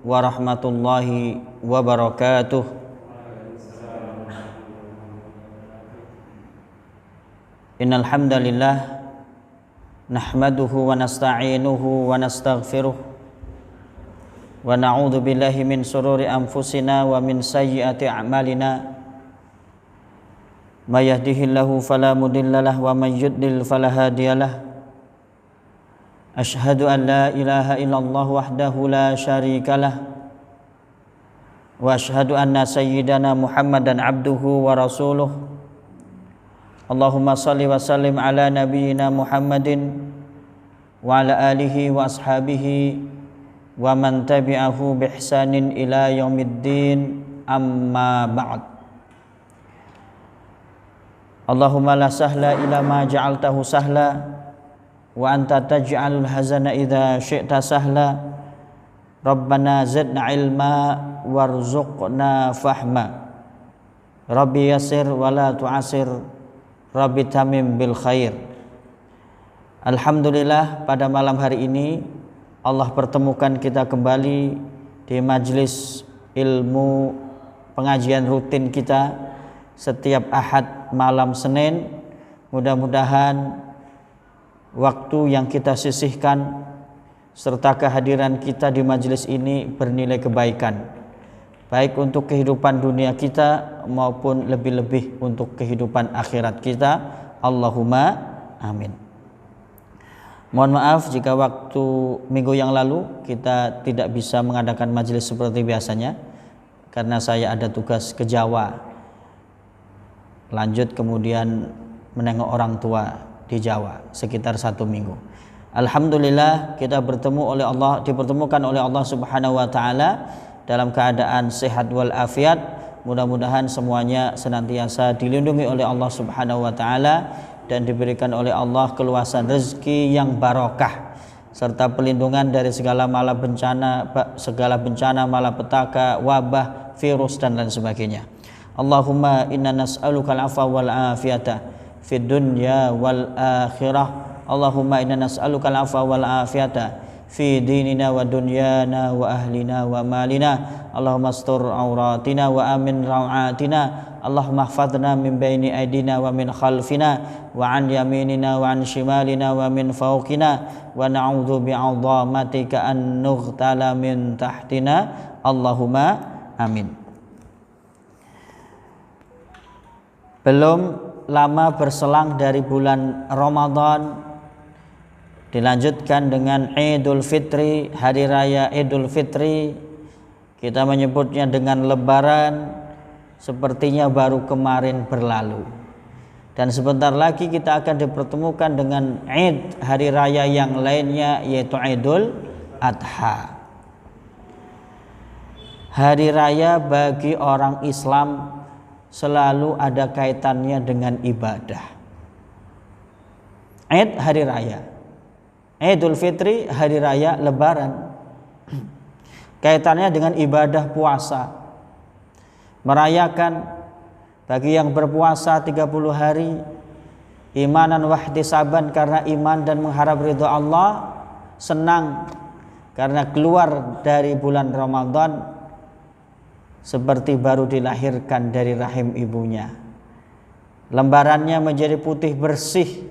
warahmatullahi wabarakatuh. Innal hamdalillah nahmaduhu wa nasta'inuhu wa nastaghfiruh wa na'udzu billahi min shururi anfusina wa min sayyiati a'malina. May yahdihillahu fala mudhillalah wa may yudlil fala hadiyalah. Asyhadu an la ilaha illallah wahdahu la syarikalah wa asyhadu anna sayyidana Muhammadan abduhu wa rasuluh. Allahumma salli wa sallim ala nabiyyina Muhammadin wa ala alihi wa ashabihi wa man tabi'ahu bi ihsanin ila yaumiddin, amma ba'd. Allahumma la sahla illa ma ja'altahu sahla wa anta taj'alul hazana idza syi'ta sahla. Rabbana zidna ilma warzuqna fahma. Rabbi yassir wa la tu'asir, Rabbi tamim bil khair. Alhamdulillah, pada malam hari ini Allah pertemukan kita kembali di majelis ilmu pengajian rutin kita setiap Ahad malam Senin. Mudah-mudahan waktu yang kita sisihkan serta kehadiran kita di majelis ini bernilai kebaikan, baik untuk kehidupan dunia kita maupun lebih-lebih untuk kehidupan akhirat kita. Allahumma amin. Mohon maaf jika waktu minggu yang lalu kita tidak bisa mengadakan majelis seperti biasanya, karena saya ada tugas ke Jawa, lanjut kemudian menengok orang tua di Jawa sekitar 1 minggu. Alhamdulillah kita dipertemukan oleh Allah Subhanahu wa taala dalam keadaan sehat wal afiat. Mudah-mudahan semuanya senantiasa dilindungi oleh Allah Subhanahu wa taala dan diberikan oleh Allah keluasan rezeki yang barokah serta perlindungan dari segala bencana, malapetaka, wabah, virus dan lain sebagainya. Allahumma inna nas'alukal afwa wal afiyata fid dunya wal akhirah. Allahumma inna nas'alukal afwa wal afiyata fi dinina wa dunyana wa ahlina wa malina. Allahumma astur auratina wa amin rawatina. Allahumma ihfadna min baini aidina wa min khalfina wa an yaminina wa an shimalina wa min fawqina wa na'udzu bi'azamatika an nughtala min tahtina. Allahumma amin. Belum lama berselang dari bulan Ramadan, dilanjutkan dengan Idul Fitri, hari raya Idul Fitri. Kita menyebutnya dengan Lebaran, sepertinya baru kemarin berlalu. Dan sebentar lagi kita akan dipertemukan dengan Id, hari raya yang lainnya, yaitu Idul Adha. Hari raya bagi orang Islam selalu ada kaitannya dengan ibadah. Id, hari raya. Idul Fitri, hari raya Lebaran, kaitannya dengan ibadah puasa. Merayakan bagi yang berpuasa 30 hari imanan wahtisaban, karena iman dan mengharap ridha Allah, senang karena keluar dari bulan Ramadan seperti baru dilahirkan dari rahim ibunya. Lembarannya menjadi putih bersih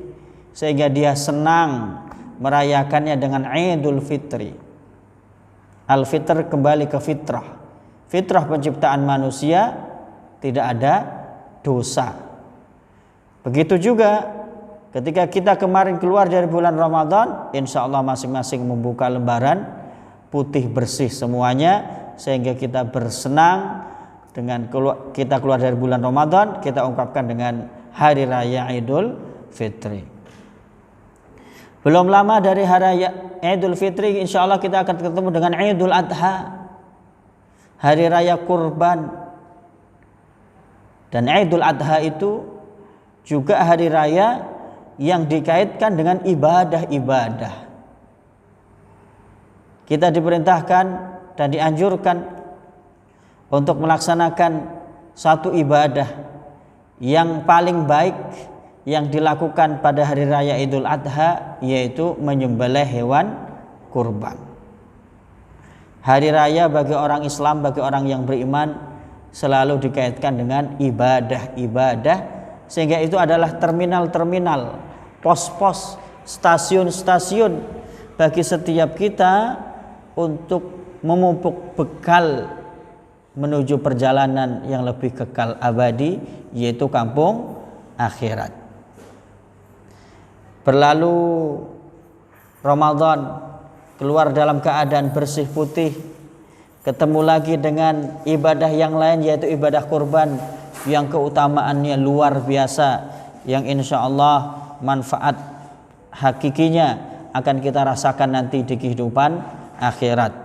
sehingga dia senang merayakannya dengan Idul Fitri. Al-Fitr kembali ke fitrah. Fitrah penciptaan manusia, tidak ada dosa. Begitu juga ketika kita kemarin keluar dari bulan Ramadan, insya Allah masing-masing membuka lembaran putih bersih semuanya, sehingga kita bersenang dengan kita keluar dari bulan Ramadan, kita ungkapkan dengan hari raya Idul Fitri. Belum lama dari hari raya Idul Fitri, insya Allah kita akan ketemu dengan Idul Adha, hari raya kurban. Dan Idul Adha itu juga hari raya yang dikaitkan dengan ibadah-ibadah. Kita diperintahkan dan dianjurkan untuk melaksanakan satu ibadah yang paling baik yang dilakukan pada hari raya Idul Adha, yaitu menyembelih hewan kurban. Hari raya bagi orang Islam, bagi orang yang beriman selalu dikaitkan dengan ibadah-ibadah, sehingga itu adalah terminal-terminal, pos-pos, stasiun-stasiun bagi setiap kita untuk memupuk bekal menuju perjalanan yang lebih kekal abadi, yaitu kampung akhirat. Berlalu Ramadan, keluar dalam keadaan bersih putih, ketemu lagi dengan ibadah yang lain, yaitu ibadah kurban yang keutamaannya luar biasa, yang insya Allah manfaat hakikinya akan kita rasakan nanti di kehidupan akhirat.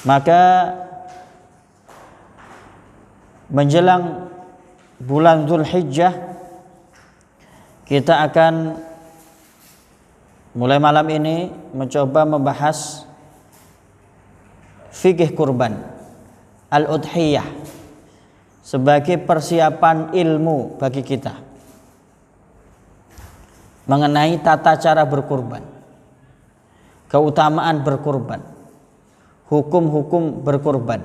Maka menjelang bulan Dzulhijjah, kita akan mulai malam ini mencoba membahas fikih kurban, al-udhiyah, sebagai persiapan ilmu bagi kita mengenai tata cara berkurban, keutamaan berkurban, hukum-hukum berkurban,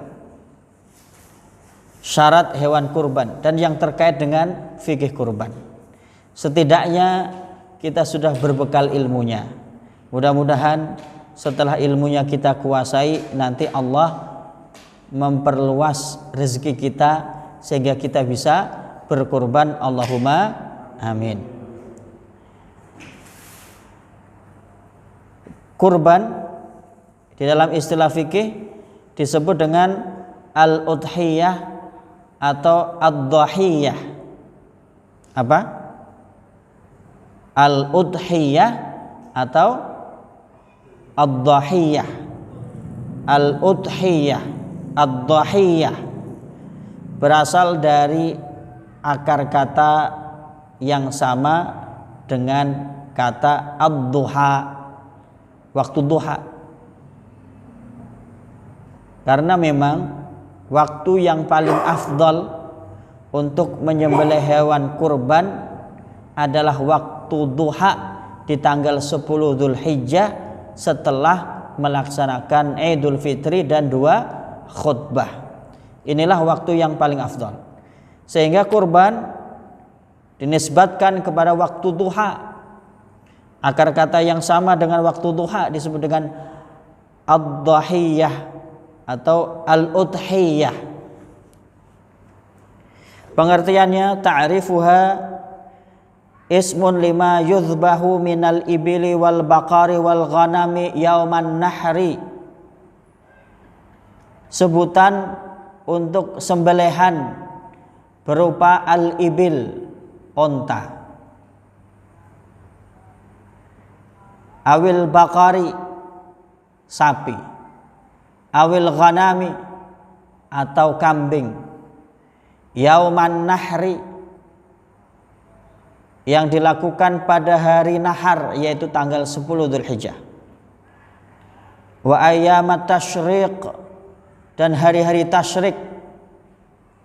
syarat hewan kurban, dan yang terkait dengan fikih kurban. Setidaknya kita sudah berbekal ilmunya. Mudah-mudahan setelah ilmunya kita kuasai, nanti Allah memperluas rezeki kita sehingga kita bisa berkurban. Allahumma amin. Kurban di dalam istilah fikih disebut dengan al-udhiyah atau ad-dhahiyah. Apa? Al-udhiyah atau ad-dhahiyah. Al-udhiyah, ad-dhahiyah berasal dari akar kata yang sama dengan kata ad-duha, waktu duha. Karena memang waktu yang paling afdal untuk menyembelih hewan kurban adalah waktu duha di tanggal 10 Dzulhijjah setelah melaksanakan Idul Fitri dan 2 khutbah. Inilah waktu yang paling afdal. Sehingga kurban dinisbatkan kepada waktu duha. Akar kata yang sama dengan waktu duha disebut dengan ad-dhahiyah atau al-udhiyah. Pengertiannya, ta'rifuha ismun lima yuzbahu minal ibili wal baqari wal ghanami yauman nahri. Sebutan untuk sembelihan berupa al-ibil, onta, awil baqari, sapi, awil ghanami atau kambing, yauman nahri, yang dilakukan pada hari nahar, yaitu tanggal 10 Dzulhijjah, wa ayyamat tasyriq, dan hari-hari tasyrik.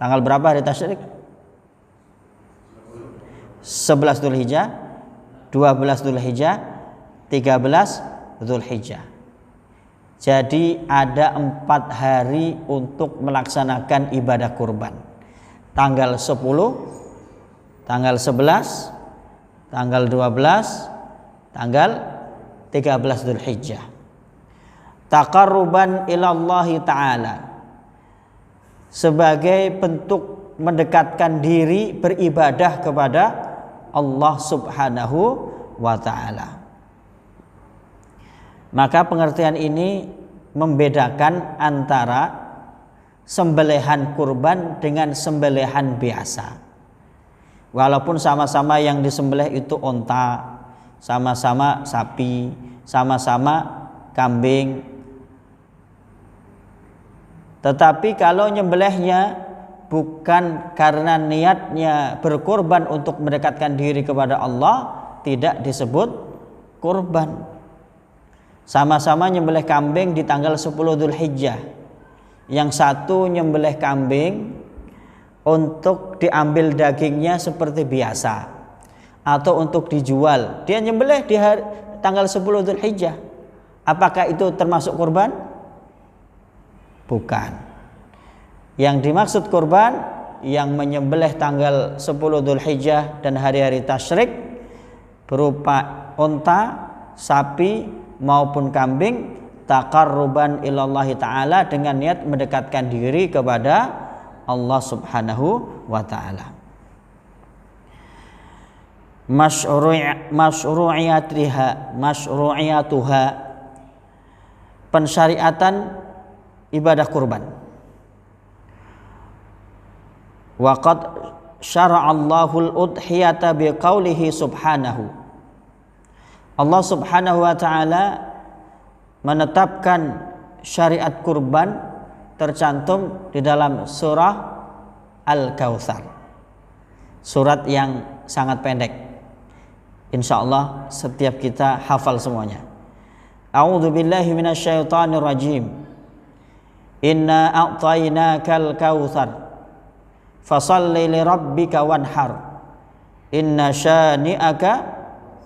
Tanggal berapa hari tasyrik? 11 Dzulhijjah, 12 Dzulhijjah, 13 Dzulhijjah. Jadi ada 4 hari untuk melaksanakan ibadah kurban. Tanggal 10, tanggal 11, tanggal 12, tanggal 13 Dzulhijjah. Taqarruban ilallahi ta'ala, sebagai bentuk mendekatkan diri beribadah kepada Allah Subhanahu wa ta'ala. Maka pengertian ini membedakan antara sembelihan kurban dengan sembelihan biasa. Walaupun sama-sama yang disembelih itu onta, sama-sama sapi, sama-sama kambing. Tetapi kalau nyembelihnya bukan karena niatnya berkorban untuk mendekatkan diri kepada Allah, tidak disebut kurban. Sama-sama nyembelih kambing di tanggal 10 Dzulhijjah. Yang satu nyembelih kambing untuk diambil dagingnya seperti biasa atau untuk dijual. Dia nyembelih di tanggal 10 Dzulhijjah. Apakah itu termasuk kurban? Bukan. Yang dimaksud kurban yang menyembelih tanggal 10 Dzulhijjah dan hari-hari tasyrik berupa unta, sapi maupun kambing taqarruban ilallahi ta'ala dengan niat mendekatkan diri kepada Allah Subhanahu wa ta'ala. Masyru'iyatuha pensyariatan ibadah kurban. Wa qad syara'allahu al-udhiyata biqaulihi subhanahu. Allah Subhanahu wa ta'ala menetapkan syariat kurban tercantum di dalam surah Al-Kautsar. Surat yang sangat pendek. Insyaallah setiap kita hafal semuanya. A'udzu billahi minasyaitonir rajim. Inna a'tainakal kautsar fashalli lirabbika wanhar. Inna syani'aka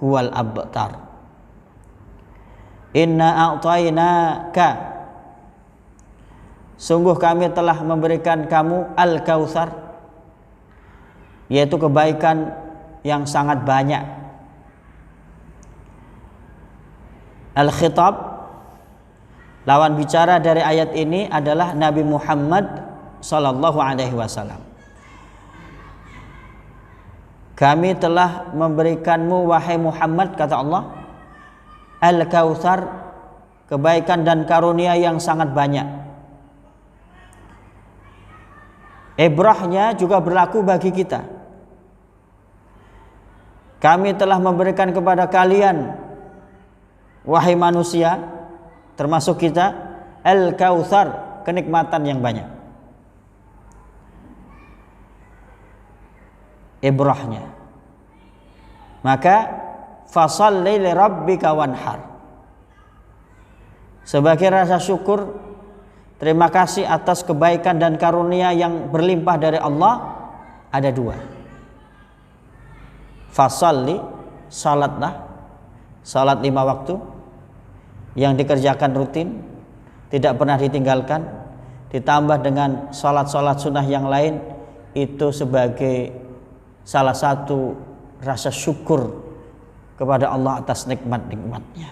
huwal abtar. Inna a'tainaka, sungguh kami telah memberikan kamu Al-Kautsar, yaitu kebaikan yang sangat banyak. Al-Khitab, lawan bicara dari ayat ini adalah Nabi Muhammad sallallahu alaihi wasallam. Kami telah memberikanmu wahai Muhammad, kata Allah, Al-Kautsar, kebaikan dan karunia yang sangat banyak. Ibrahnya juga berlaku bagi kita. Kami telah memberikan kepada kalian, wahai manusia, termasuk kita, Al-Kautsar, kenikmatan yang banyak. Ibrahnya. Maka fashalli lirabbika wanhar. Sebagai rasa syukur, terima kasih atas kebaikan dan karunia yang berlimpah dari Allah, ada dua. Fashalli, salatlah, salat 5 waktu yang dikerjakan rutin, tidak pernah ditinggalkan, ditambah dengan salat-salat sunnah yang lain, itu sebagai salah satu rasa syukur kepada Allah atas nikmat-nikmatnya.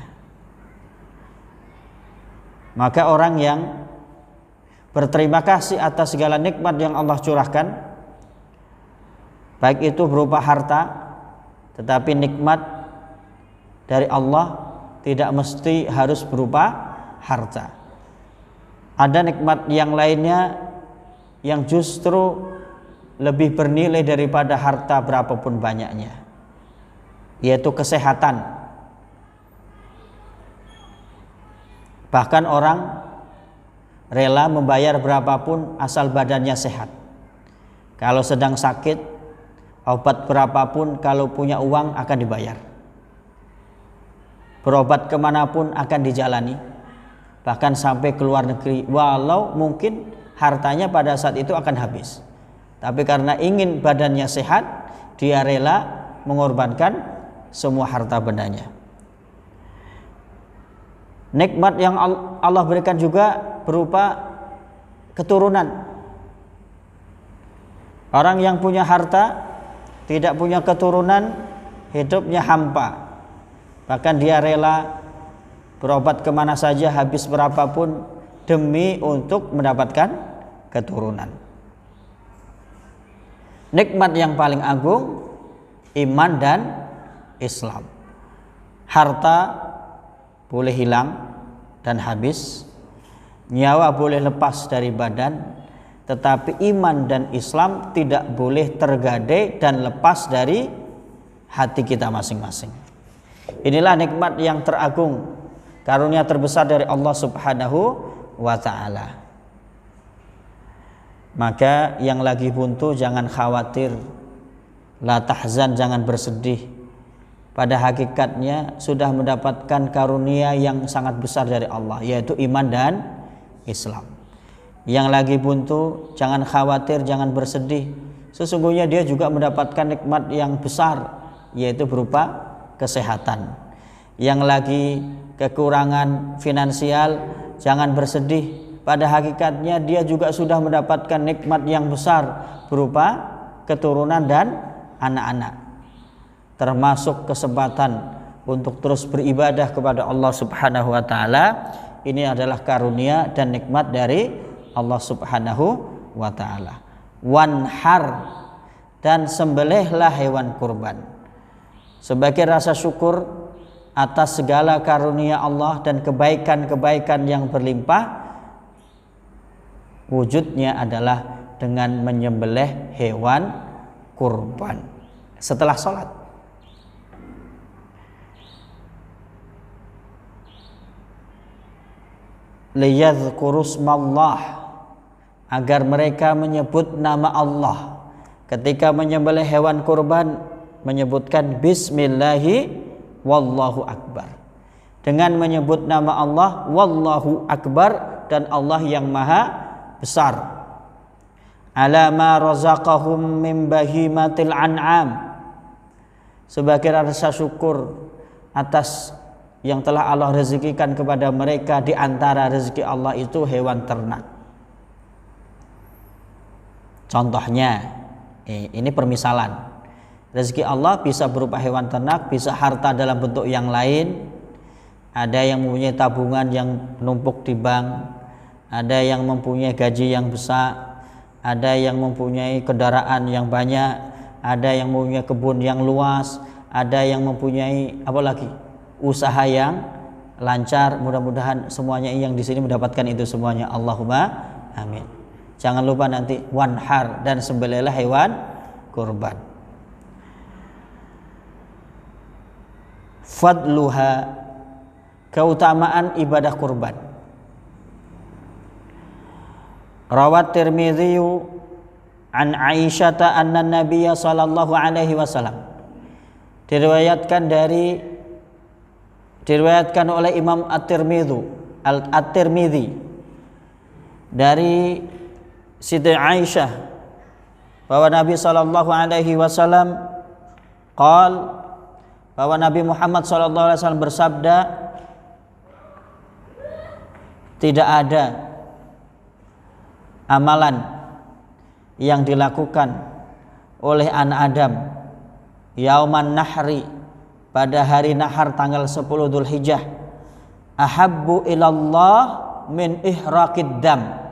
Maka orang yang berterima kasih atas segala nikmat yang Allah curahkan, baik itu berupa harta, tetapi nikmat dari Allah tidak mesti harus berupa harta. Ada nikmat yang lainnya yang justru lebih bernilai daripada harta berapapun banyaknya, yaitu kesehatan. Bahkan orang rela membayar berapapun asal badannya sehat. Kalau sedang sakit, obat berapapun kalau punya uang akan dibayar. Berobat kemanapun akan dijalani, bahkan sampai ke luar negeri, walau mungkin hartanya pada saat itu akan habis. Tapi karena ingin badannya sehat, dia rela mengorbankan semua harta bendanya. Nikmat yang Allah berikan juga berupa keturunan. Orang yang punya harta tidak punya keturunan, hidupnya hampa. Bahkan dia rela berobat kemana saja, habis berapapun demi untuk mendapatkan keturunan. Nikmat yang paling agung, iman dan Islam. Harta boleh hilang dan habis, nyawa boleh lepas dari badan, tetapi iman dan Islam tidak boleh tergadai dan lepas dari hati kita masing-masing. Inilah nikmat yang teragung, karunia terbesar dari Allah Subhanahu wa ta'ala. Maka yang lagi buntu jangan khawatir, la tahzan, jangan bersedih. Pada hakikatnya sudah mendapatkan karunia yang sangat besar dari Allah, yaitu iman dan Islam. Yang lagi buntu jangan khawatir, jangan bersedih. Sesungguhnya dia juga mendapatkan nikmat yang besar, yaitu berupa kesehatan. Yang lagi kekurangan finansial jangan bersedih, pada hakikatnya dia juga sudah mendapatkan nikmat yang besar berupa keturunan dan anak-anak, termasuk kesempatan untuk terus beribadah kepada Allah Subhanahu wa taala. Ini adalah karunia dan nikmat dari Allah Subhanahu wa taala. Wanhar, dan sembelihlah hewan kurban sebagai rasa syukur atas segala karunia Allah dan kebaikan-kebaikan yang berlimpah. Wujudnya adalah dengan menyembelih hewan kurban setelah sholat. Liyadhkurusmallah, agar mereka menyebut nama Allah ketika menyembelih hewan kurban, menyebutkan bismillahi wallahu akbar, dengan menyebut nama Allah wallahu akbar dan Allah yang maha besar. Ala ma razaqahum min bahimatil an'am, sebagai rasa syukur atas yang telah Allah rezekikan kepada mereka. Di antara rezeki Allah itu hewan ternak. Contohnya, ini permisalan. Rezeki Allah bisa berupa hewan ternak, bisa harta dalam bentuk yang lain. Ada yang mempunyai tabungan yang menumpuk di bank, ada yang mempunyai gaji yang besar, ada yang mempunyai kendaraan yang banyak, ada yang mempunyai kebun yang luas, ada yang mempunyai usaha yang lancar. Mudah-mudahan semuanya yang di sini mendapatkan itu semuanya. Allahumma amin. Jangan lupa nanti wanhar, dan sembelihlah hewan kurban. Fadluha, keutamaan ibadah kurban. Rawat Tirmidzi an Aisyah anna Nabiyya sallallahu alaihi wasallam, diriwayatkan oleh Imam At-Tirmidzi dari Siti Aisyah bahwa Nabi sallallahu alaihi wasallam bahwa Nabi Muhammad sallallahu alaihi wasallam bersabda, tidak ada amalan yang dilakukan oleh anak Adam yauman nahri, pada hari nahar tanggal 10 Dzulhijjah, ahabbu ilallah min ihraqid dam,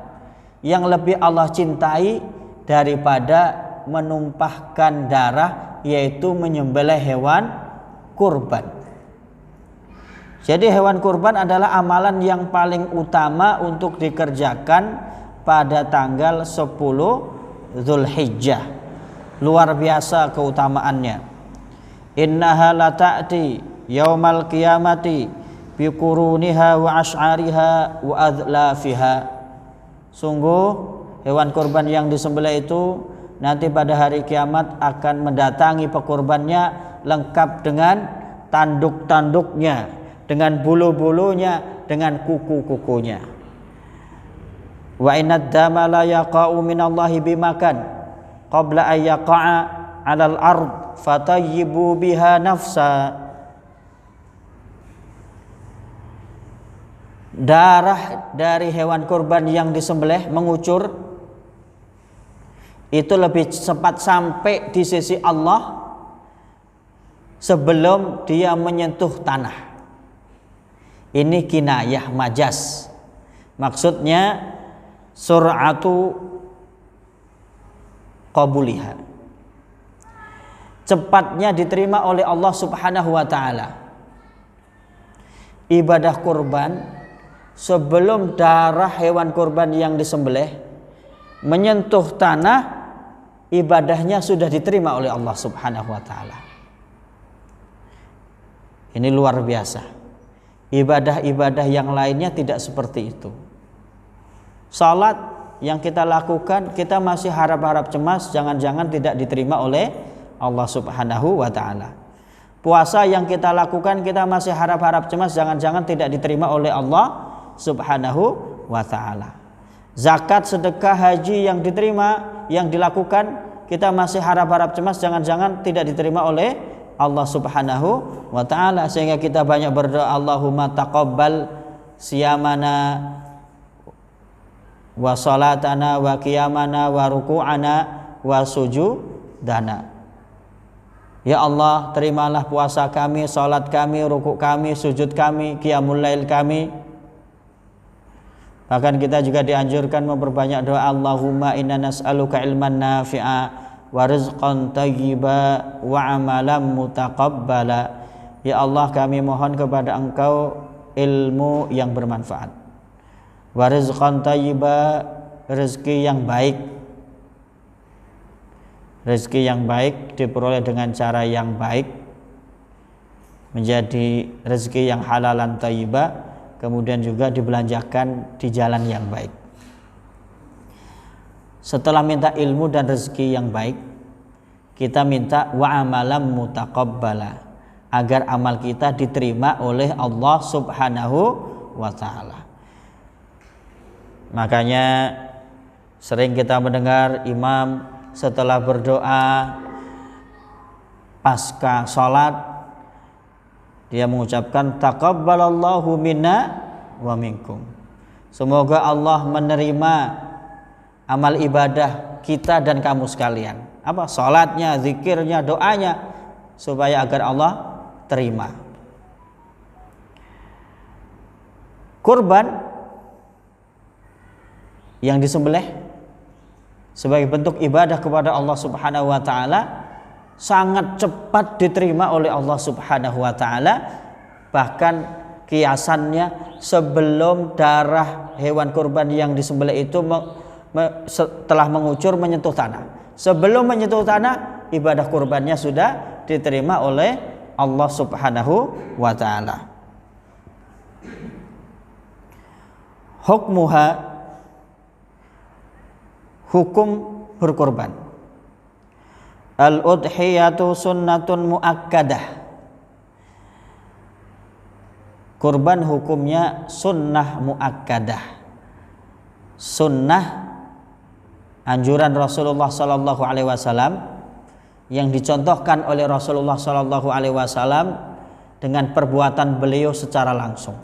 yang lebih Allah cintai daripada menumpahkan darah, yaitu menyembelih hewan kurban. Jadi hewan kurban adalah amalan yang paling utama untuk dikerjakan pada tanggal 10 Dzulhijjah. Luar biasa keutamaannya. Innaha la ta'ti yaumal qiyamati bi quruniha wa asy'ariha wa adlafiha. Sungguh hewan kurban yang disembelih itu nanti pada hari kiamat akan mendatangi pekurbannya lengkap dengan tanduk-tanduknya, dengan bulu-bulunya, dengan kuku-kukunya. Wa innad dama la yaqa'u minallahi bimakan qabla an yaqa'a 'alal ard fatayyibu biha nafsa. Darah dari hewan kurban yang disembelih mengucur itu lebih cepat sampai di sisi Allah sebelum dia menyentuh tanah. Ini kinayah majaz, maksudnya sur'atu qabuliha, cepatnya diterima oleh Allah Subhanahu wa taala. Ibadah kurban sebelum darah hewan kurban yang disembelih menyentuh tanah, ibadahnya sudah diterima oleh Allah Subhanahu wa taala. Ini luar biasa. Ibadah-ibadah yang lainnya tidak seperti itu. Salat yang kita lakukan, kita masih harap-harap cemas jangan-jangan tidak diterima oleh Allah Subhanahu wa taala. Puasa yang kita lakukan, kita masih harap-harap cemas jangan-jangan tidak diterima oleh Allah Subhanahu wa taala. Zakat, sedekah, haji yang diterima, yang dilakukan, kita masih harap-harap cemas jangan-jangan tidak diterima oleh Allah Subhanahu wa taala, sehingga kita banyak berdoa, Allahumma taqabbal siyamana wa salatana wa qiyamana wa ruku'ana wa sujudana. Ya Allah, terimalah puasa kami, salat kami, rukuk kami, sujud kami, qiyamul lail kami. Bahkan kita juga dianjurkan memperbanyak doa, Allahumma inna nas'aluka ilman nafi'a wa rizqan thayyiba wa amalan mutaqabbala. Ya Allah, kami mohon kepada Engkau ilmu yang bermanfaat, wa rizqan thayyiba, rezeki yang baik. Rezeki yang baik diperoleh dengan cara yang baik, menjadi rezeki yang halalan thayyibah, kemudian juga dibelanjakan di jalan yang baik. Setelah minta ilmu dan rezeki yang baik, kita minta wa amalan mutaqabbala, agar amal kita diterima oleh Allah Subhanahu wa ta'ala. Makanya sering kita mendengar imam setelah berdoa pasca sholat, dia mengucapkan taqabbalallahu minna wa minkum. Semoga Allah menerima amal ibadah kita dan kamu sekalian. Apa? Sholatnya, zikirnya, doanya, supaya agar Allah terima. Kurban yang disembelih sebagai bentuk ibadah kepada Allah Subhanahu wa ta'ala sangat cepat diterima oleh Allah Subhanahu wa ta'ala. Bahkan kiasannya, sebelum darah hewan kurban yang disembelih itu setelah mengucur menyentuh tanah, sebelum menyentuh tanah, ibadah kurbannya sudah diterima oleh Allah Subhanahu wa ta'ala. Hukmuha, hukum berkorban. Al-udhiyatu sunnatun muakkadah. Kurban hukumnya sunnah muakkadah. Sunnah anjuran Rasulullah sallallahu alaihi wasallam yang dicontohkan oleh Rasulullah sallallahu alaihi wasallam dengan perbuatan beliau secara langsung.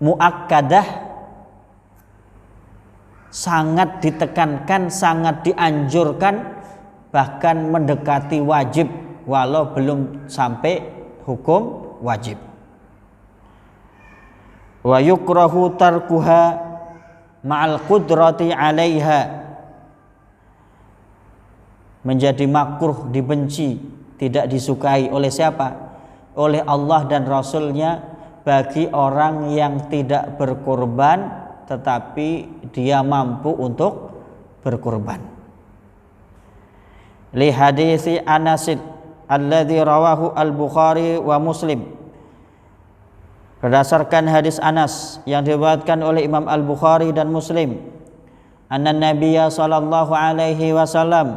Muakkadah sangat ditekankan, sangat dianjurkan, bahkan mendekati wajib walau belum sampai hukum wajib. Wa yukrahu tarkuha ma'al qudrati 'alaiha, menjadi makruh, dibenci, tidak disukai oleh siapa? Oleh Allah dan Rasulnya bagi orang yang tidak berkorban tetapi dia mampu untuk berkorban. Li hadisi Anas alladzi rawahu al-Bukhari wa Muslim, berdasarkan hadis Anas yang diriwayatkan oleh Imam Al-Bukhari dan Muslim, anna Nabiyya sallallahu alaihi wasallam,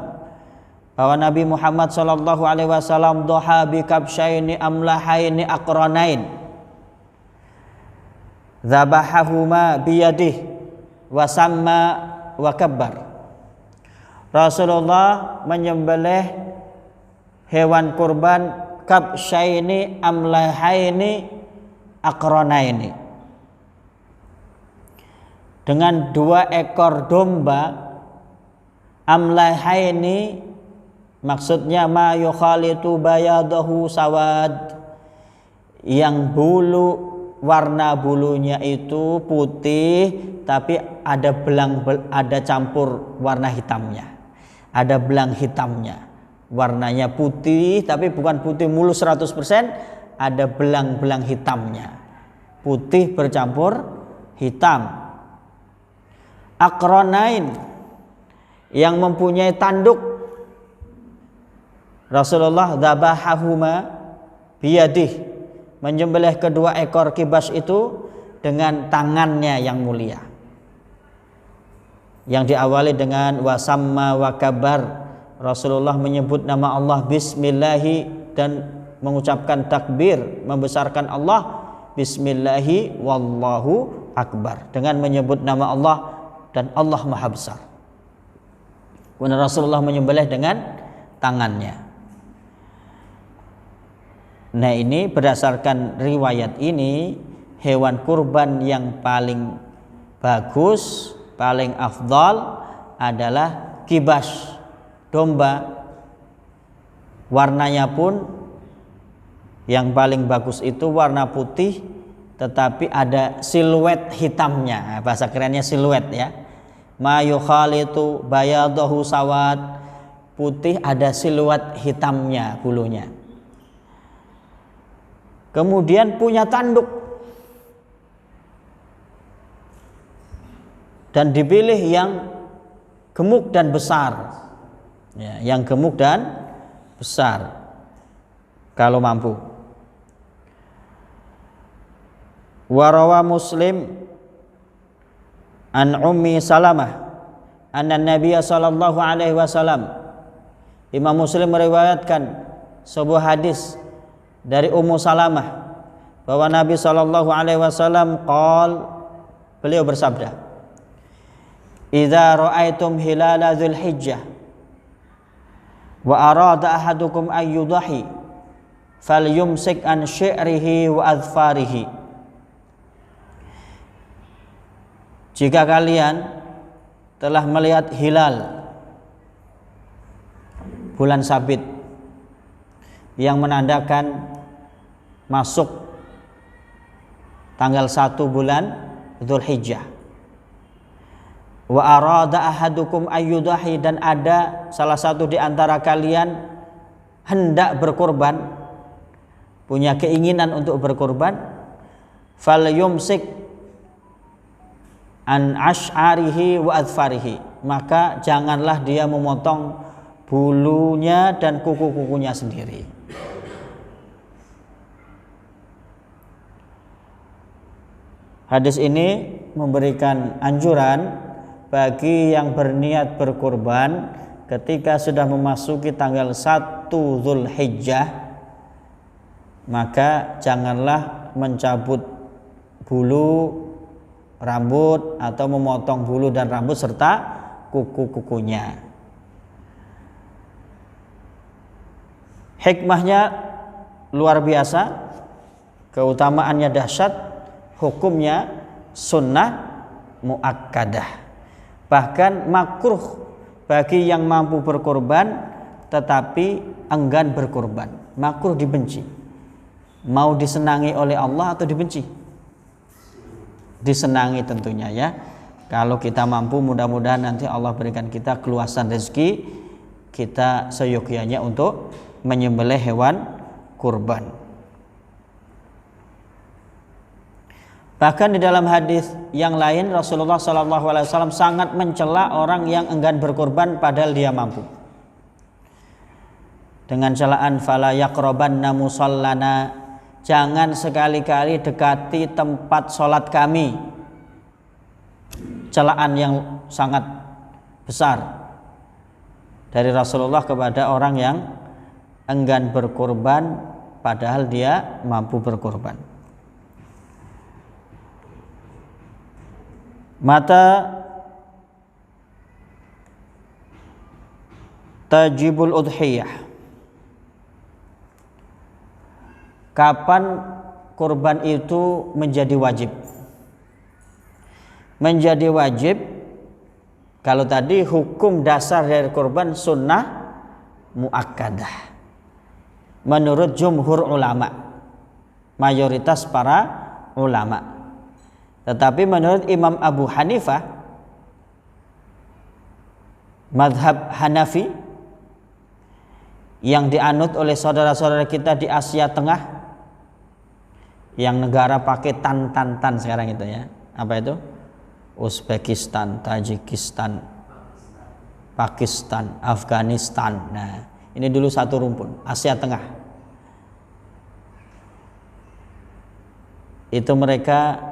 bahwa Nabi Muhammad sallallahu alaihi wasallam doha bi kabsyaini amlahaini aqranain dzabahahuma biyadih wa samma wa kabbar. Rasulullah menyembelih hewan kurban kabsyaini amlahaini aqranaini, dengan 2 ekor domba. Amlahaini maksudnya ma yukhalitu bayadahu sawad, yang warna bulunya itu putih tapi ada campur warna hitamnya, ada belang hitamnya. Warnanya putih tapi bukan putih mulus 100%, ada belang-belang hitamnya, putih bercampur hitam. Aqranain, yang mempunyai tanduk. Rasulullah dzabahahuma biyadih, menyembelih kedua ekor kibas itu dengan tangannya yang mulia, yang diawali dengan wasamma wa kabar. Rasulullah menyebut nama Allah bismillahi dan mengucapkan takbir, membesarkan Allah, bismillahi wallahu akbar, dengan menyebut nama Allah dan Allah maha besar. Kemudian Rasulullah menyembelih dengan tangannya. Nah, ini berdasarkan riwayat ini, hewan kurban yang paling bagus, paling afdal adalah kibas, domba. Warnanya pun yang paling bagus itu warna putih tetapi ada siluet hitamnya. Bahasa kerennya siluet ya. Ma yukhalitu bayadahu sawad, putih ada siluet hitamnya bulunya. Kemudian punya tanduk dan dipilih yang gemuk dan besar ya, yang gemuk dan besar kalau mampu. Warawa Muslim an Ummi Salamah anna Nabiy sallallahu alaihi wasallam, Imam Muslim meriwayatkan sebuah hadis dari Ummu Salamah bahwa Nabi sallallahu alaihi wasallam beliau bersabda, "Idza ra'aitum hilala Dzulhijjah wa arada ahadukum an yudahi falyumsik an syi'rihi wa adfarihi." Jika kalian telah melihat hilal bulan sabit yang menandakan masuk tanggal 1 bulan Dzulhijjah, wa arada ahadukum ayyudahi, dan ada salah satu di antara kalian hendak berkorban, punya keinginan untuk berkorban, falyumsik an ash'arihi wa adfarihi, maka janganlah dia memotong bulunya dan kuku-kukunya sendiri. Hadis ini memberikan anjuran bagi yang berniat berkurban ketika sudah memasuki tanggal 1 Dzulhijjah, maka janganlah mencabut bulu rambut atau memotong bulu dan rambut serta kuku-kukunya. Hikmahnya luar biasa, keutamaannya dahsyat, hukumnya sunnah muakkadah. Bahkan makruh bagi yang mampu berkorban tetapi enggan berkorban. Makruh, dibenci. Mau disenangi oleh Allah atau dibenci? Disenangi tentunya ya. Kalau kita mampu, mudah-mudahan nanti Allah berikan kita keluasan rezeki, kita seyogyanya untuk menyembelih hewan kurban. Bahkan di dalam hadis yang lain Rasulullah SAW sangat mencela orang yang enggan berkorban padahal dia mampu. Dengan celaan fala yaqrabanna musallana, jangan sekali-kali dekati tempat sholat kami. Celaan yang sangat besar dari Rasulullah kepada orang yang enggan berkorban padahal dia mampu berkorban. Mata tajibul udhiyah, kapan kurban itu menjadi wajib? Menjadi wajib kalau tadi hukum dasar dari kurban sunnah muakkadah menurut jumhur ulama, mayoritas para ulama. Tetapi menurut Imam Abu Hanifah, mazhab Hanafi yang dianut oleh saudara-saudara kita di Asia Tengah, yang negara pakai tan sekarang itu ya, apa itu? Uzbekistan, Tajikistan, Pakistan, Afghanistan. Nah, ini dulu satu rumpun, Asia Tengah. Itu mereka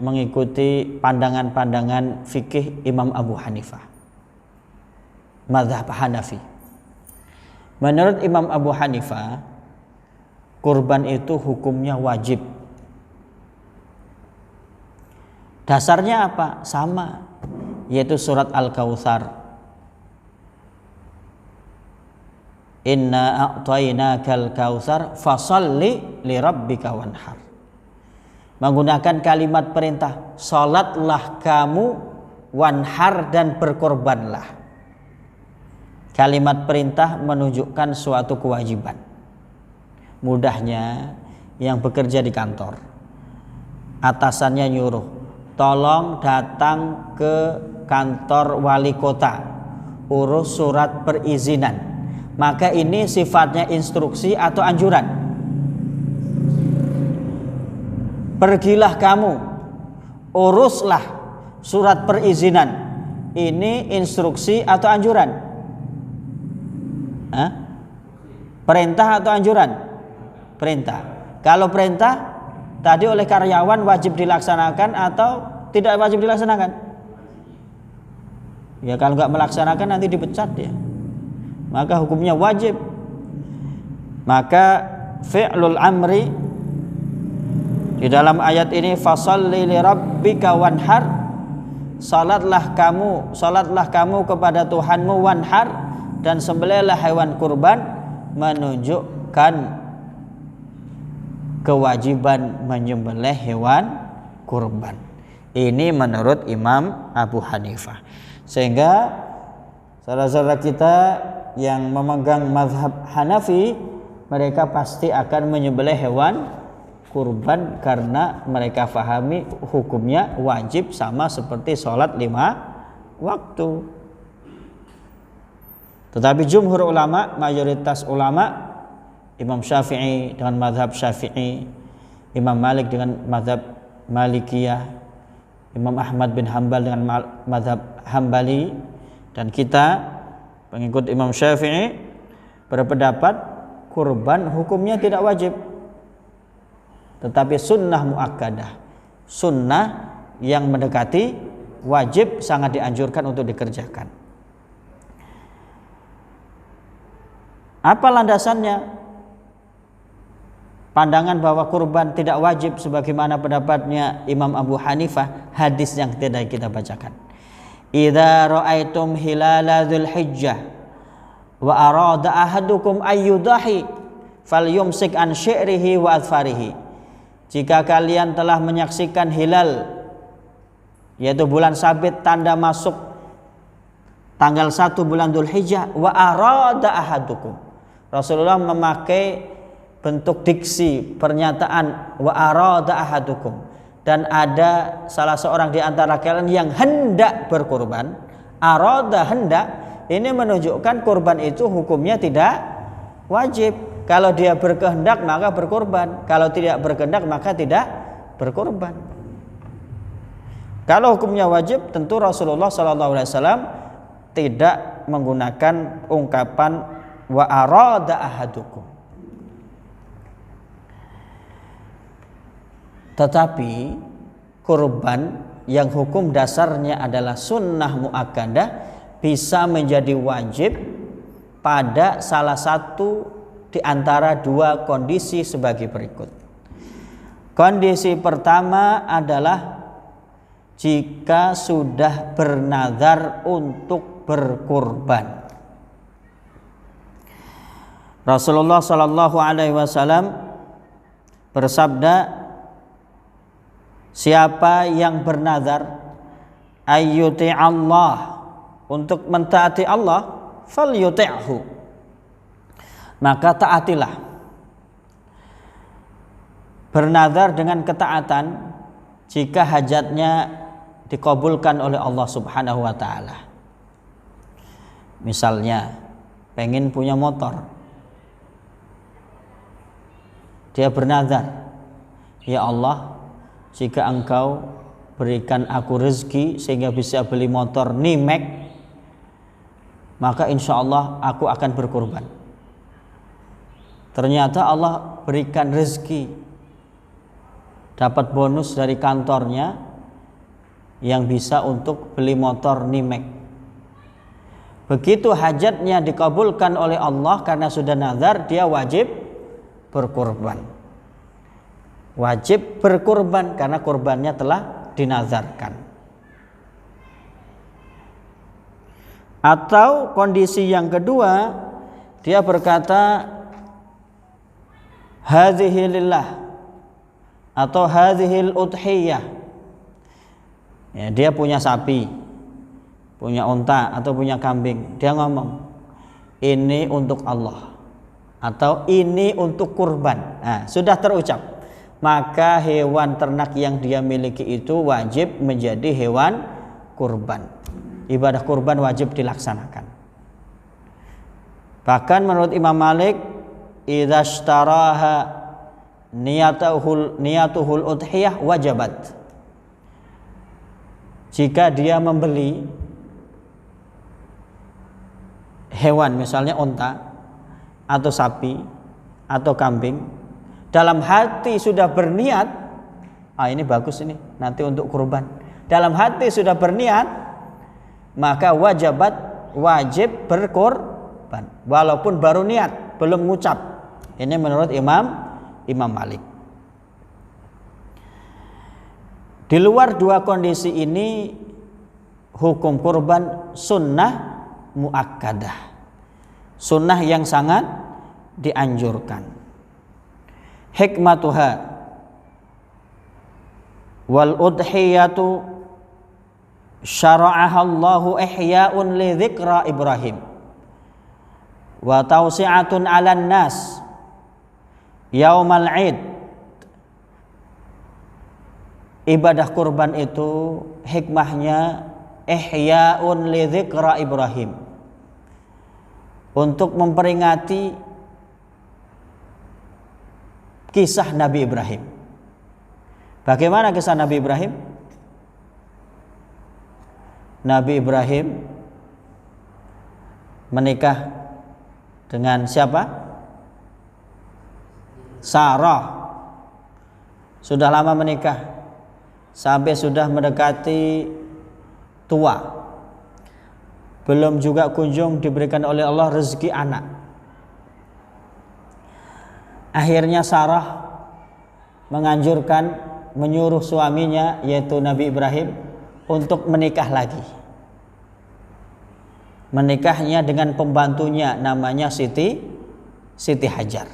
mengikuti pandangan-pandangan fikih Imam Abu Hanifah, mazhab Hanafi. Menurut Imam Abu Hanifah, kurban itu hukumnya wajib. Dasarnya apa? Sama, yaitu surat Al-Kautsar. Inna a'tainakal kautsar fasalli lirabbika wanhar. menggunakan kalimat perintah, salatlah kamu, wanhar dan berkorbanlah. Kalimat perintah menunjukkan suatu kewajiban. Mudahnya yang bekerja di kantor, atasannya nyuruh, tolong datang ke kantor wali kota, urus surat perizinan. Maka ini sifatnya instruksi atau anjuran. Pergilah kamu, uruslah surat perizinan. Ini instruksi atau anjuran? Perintah atau anjuran? Perintah. Kalau perintah tadi oleh karyawan wajib dilaksanakan atau tidak wajib dilaksanakan? Ya kalau nggak melaksanakan nanti dipecat ya. Maka hukumnya wajib. Maka fi'lul amri di dalam ayat ini, fasalli li rabbika wanhar, salatlah kamu kepada Tuhanmu, wanhar, dan sembelihlah hewan kurban, menunjukkan kewajiban menyembelih hewan kurban. Ini menurut Imam Abu Hanifah. Sehingga saudara-saudara kita yang memegang mazhab Hanafi, mereka pasti akan menyembelih hewan kurban karena mereka fahami hukumnya wajib sama seperti sholat 5 waktu. Tetapi jumhur ulama, mayoritas ulama, Imam Syafi'i dengan mazhab Syafi'i, Imam Malik dengan mazhab Malikiyah, Imam Ahmad bin Hanbal dengan mazhab Hambali, dan kita pengikut Imam Syafi'i berpendapat kurban hukumnya tidak wajib, tetapi sunnah muakkadah, sunnah yang mendekati wajib, sangat dianjurkan untuk dikerjakan. Apa landasannya? Pandangan bahwa kurban tidak wajib sebagaimana pendapatnya Imam Abu Hanifah, hadis yang tidak kita bacakan. Idza ra'aitum hilala dzulhijjah wa arada ahadukum ayyudahi falyumsik an syi'rihi wa adfarihi. Jika kalian telah menyaksikan hilal, yaitu bulan sabit, tanda masuk tanggal 1 bulan Dzulhijjah, wa arada ahadukum. Rasulullah memakai bentuk diksi pernyataan wa arada ahadukum, dan ada salah seorang di antara kalian yang hendak berkurban. Arada, hendak, ini menunjukkan kurban itu hukumnya tidak wajib. Kalau dia berkehendak maka berkorban, kalau tidak berkehendak maka tidak berkorban. Kalau hukumnya wajib, tentu Rasulullah SAW tidak menggunakan ungkapan wa arada ahadukum. Tetapi kurban yang hukum dasarnya adalah sunnah muakkadah bisa menjadi wajib pada salah satu di antara dua kondisi sebagai berikut. Kondisi pertama adalah jika sudah bernazar untuk berkurban. Rasulullah sallallahu alaihi wasallam bersabda, siapa yang bernazar ayyuti Allah, untuk mentaati Allah, falyuti'hu, maka taatilah. Bernazar dengan ketaatan jika hajatnya dikabulkan oleh Allah Subhanahu wa ta'ala. Misalnya pengen punya motor, dia bernazar, ya Allah, jika engkau berikan aku rezeki sehingga bisa beli motor Nimek, maka insya Allah aku akan berkurban. Ternyata Allah berikan rezeki, dapat bonus dari kantornya yang bisa untuk beli motor Nimek. Begitu hajatnya dikabulkan oleh Allah karena sudah nazar, dia wajib berkurban. Wajib berkurban karena kurbannya telah dinazarkan. Atau kondisi yang kedua, dia berkata hadhihi lillah, atau hadhil udhiyah, ya, dia punya sapi, punya unta atau punya kambing, dia ngomong ini untuk Allah atau ini untuk kurban. Nah, sudah terucap, maka hewan ternak yang dia miliki itu wajib menjadi hewan kurban. Ibadah kurban wajib dilaksanakan. Bahkan menurut Imam Malik, idza ishtaraha niyatuhul udhiyah wajabat. Jika dia membeli hewan, misalnya unta atau sapi atau kambing, dalam hati sudah berniat, ini bagus ini nanti untuk kurban, dalam hati sudah berniat, maka wajib berkorban walaupun baru niat, belum ngucap. Ini menurut Imam Malik. Di luar dua kondisi ini, hukum kurban sunnah muakkadah, sunnah yang sangat dianjurkan. Hikmatuha wal udhiyatu syara'aha Allahu ihya'un li dzikra Ibrahim wa tawsi'atun 'alan nas yaumal 'id. Ibadah kurban itu hikmahnya ihya'un li dzikra Ibrahim, untuk memperingati kisah Nabi Ibrahim. Bagaimana kisah Nabi Ibrahim? Nabi Ibrahim menikah dengan siapa? Sarah. Sudah lama menikah, sampai sudah mendekati tua, belum juga kunjung diberikan oleh Allah rezeki anak. Akhirnya Sarah menganjurkan, menyuruh suaminya yaitu Nabi Ibrahim untuk menikah lagi. Menikahnya dengan pembantunya namanya Siti Hajar.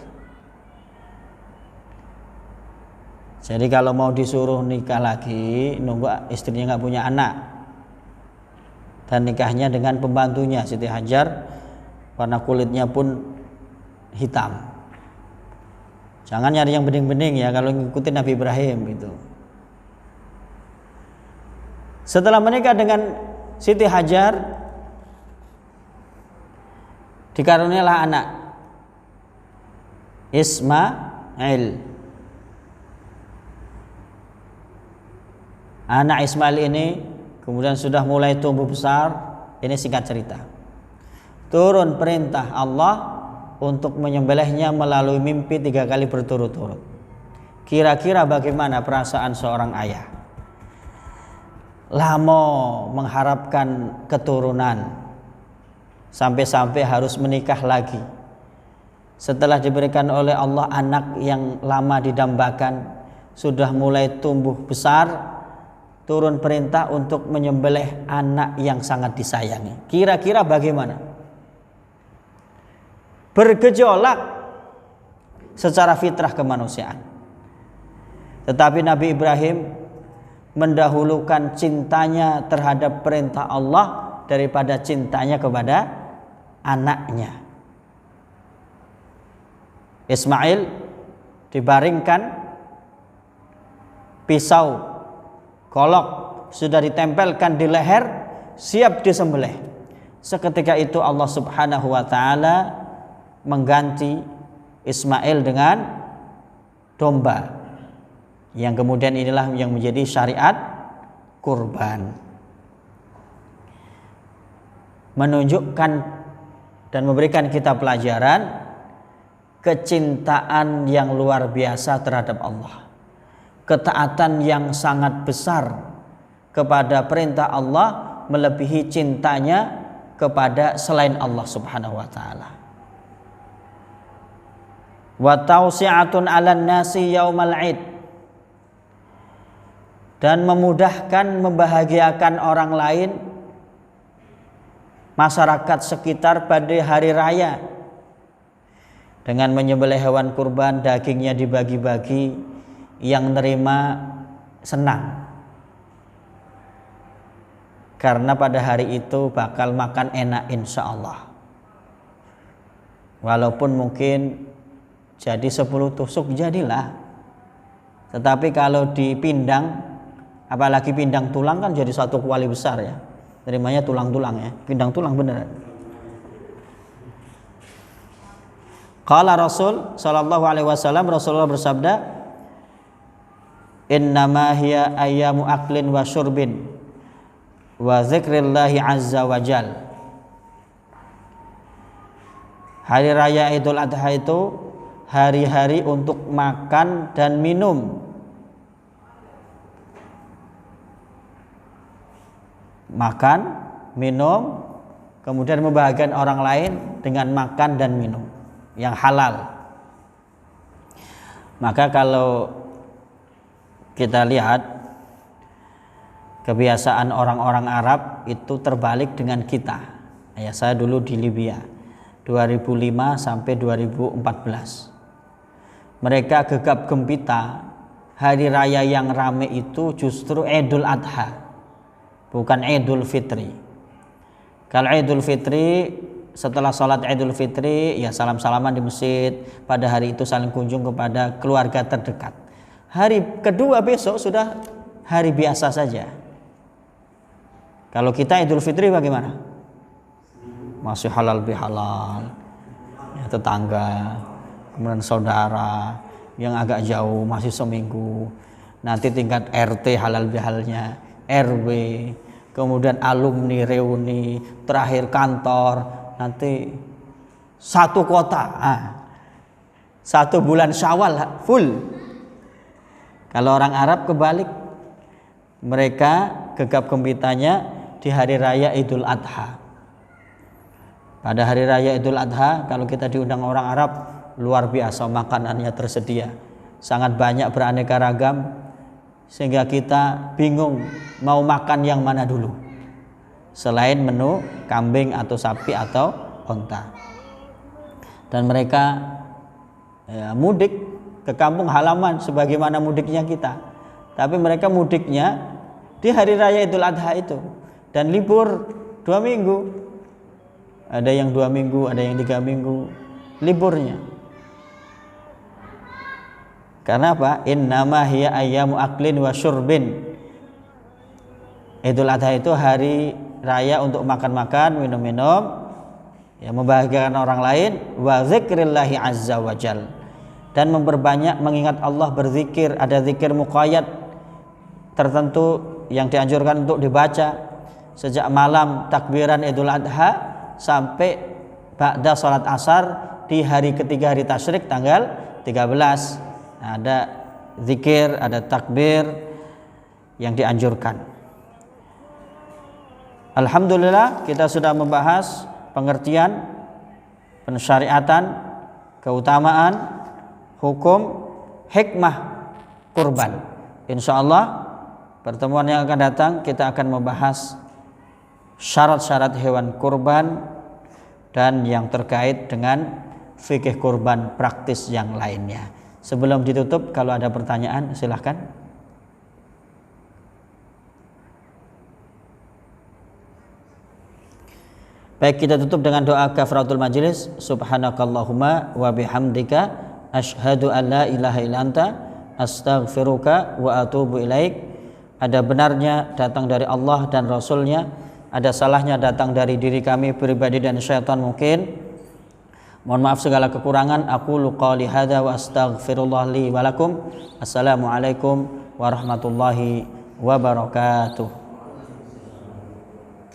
Jadi kalau mau disuruh nikah lagi, nunggu istrinya nggak punya anak, dan nikahnya dengan pembantunya Siti Hajar, warna kulitnya pun hitam. Jangan nyari yang bening-bening ya kalau ngikutin Nabi Ibrahim itu. Setelah menikah dengan Siti Hajar, dikaruniailah anak Ismail. Anak Ismail ini kemudian sudah mulai tumbuh besar. Ini singkat cerita. Turun perintah Allah untuk menyembelihnya melalui mimpi 3 kali berturut-turut. Kira-kira bagaimana perasaan seorang ayah? Lama mengharapkan keturunan, sampai-sampai harus menikah lagi. Setelah diberikan oleh Allah anak yang lama didambakan, sudah mulai tumbuh besar, turun perintah untuk menyembelih anak yang sangat disayangi. Kira-kira bagaimana? Bergejolak secara fitrah kemanusiaan. Tetapi Nabi Ibrahim mendahulukan cintanya terhadap perintah Allah daripada cintanya kepada anaknya. Ismail dibaringkan, pisau golok sudah ditempelkan di leher, siap disembelih. Seketika itu Allah Subhanahu wa taala mengganti Ismail dengan domba, yang kemudian inilah yang menjadi syariat kurban, menunjukkan dan memberikan kita pelajaran kecintaan yang luar biasa terhadap Allah, ketaatan yang sangat besar kepada perintah Allah melebihi cintanya kepada selain Allah Subhanahu wa taala. Wa tausi'atun 'alan nasi yaumal 'id, dan memudahkan, membahagiakan orang lain, masyarakat sekitar pada hari raya dengan menyembelih hewan kurban, dagingnya dibagi-bagi, yang nerima senang, karena pada hari itu bakal makan enak insya Allah. Walaupun mungkin jadi 10 tusuk jadilah, tetapi kalau dipindang, apalagi pindang tulang kan jadi satu kuali besar ya, nerimanya tulang-tulang ya, pindang tulang beneran. Qala Rasul sallallahu alaihi wasallam, Rasulullah bersabda, innama hiya ayyamu aklin wa syurbin wa dzikrillahi azza wa jal. Hari raya Idul Adha itu hari-hari untuk makan dan minum. Makan, minum, kemudian membahagiakan orang lain dengan makan dan minum yang halal. Maka kalau kita lihat kebiasaan orang-orang Arab itu terbalik dengan kita. Ya, saya dulu di Libya 2005 sampai 2014. Mereka gegap gempita hari raya yang rame itu justru Idul Adha, bukan Idul Fitri. Kalau Idul Fitri, setelah sholat Idul Fitri ya salam-salaman di masjid, pada hari itu saling kunjung kepada keluarga terdekat. Hari kedua besok sudah hari biasa saja. Kalau kita Idul Fitri bagaimana? Masih halal bihalal ya, tetangga, kemudian saudara yang agak jauh masih seminggu, nanti tingkat RT halal bihalnya, RW, kemudian alumni reuni, terakhir kantor, nanti satu kota, 1 bulan Syawal full. Kalau orang Arab kebalik, mereka gegap gempitanya di hari raya Idul Adha. Pada hari raya Idul Adha, kalau kita diundang orang Arab, luar biasa makanannya tersedia, sangat banyak, beraneka ragam, sehingga kita bingung mau makan yang mana dulu selain menu kambing atau sapi atau onta. Dan mereka ya, mudik ke kampung halaman sebagaimana mudiknya kita, tapi mereka mudiknya di hari raya Idul Adha itu, dan libur 2 minggu, ada yang 2 minggu, ada yang 3 minggu liburnya. Karena apa? Innama hiya ayyamu aklin wa syurbin. Idul Adha itu hari raya untuk makan-makan, minum-minum, ya, membahagiakan orang lain, wa dzikrillahi azza wa jal, dan memperbanyak mengingat Allah, berzikir. Ada zikir muqayyad tertentu yang dianjurkan untuk dibaca sejak malam takbiran Idul Adha sampai ba'da salat asar di hari ketiga hari tasyrik tanggal 13. Nah, ada zikir, ada takbir yang dianjurkan. Alhamdulillah kita sudah membahas pengertian, pensyariatan, keutamaan, hukum, hikmah kurban. Insyaallah pertemuan yang akan datang kita akan membahas syarat-syarat hewan kurban dan yang terkait dengan fikih kurban praktis yang lainnya. Sebelum ditutup, kalau ada pertanyaan silahkan. Baik, kita tutup dengan doa kafaratul majlis. Subhanakallahumma wa bihamdika asyhadu an la ilaha illa anta astaghfiruka wa atubu ilaik. Ada benarnya datang dari Allah dan Rasulnya, ada salahnya datang dari diri kami pribadi dan syaitan mungkin. Mohon maaf segala kekurangan. Aku qouli hadza wa astaghfirullah li wa lakum. Assalamualaikum warahmatullahi wabarakatuh.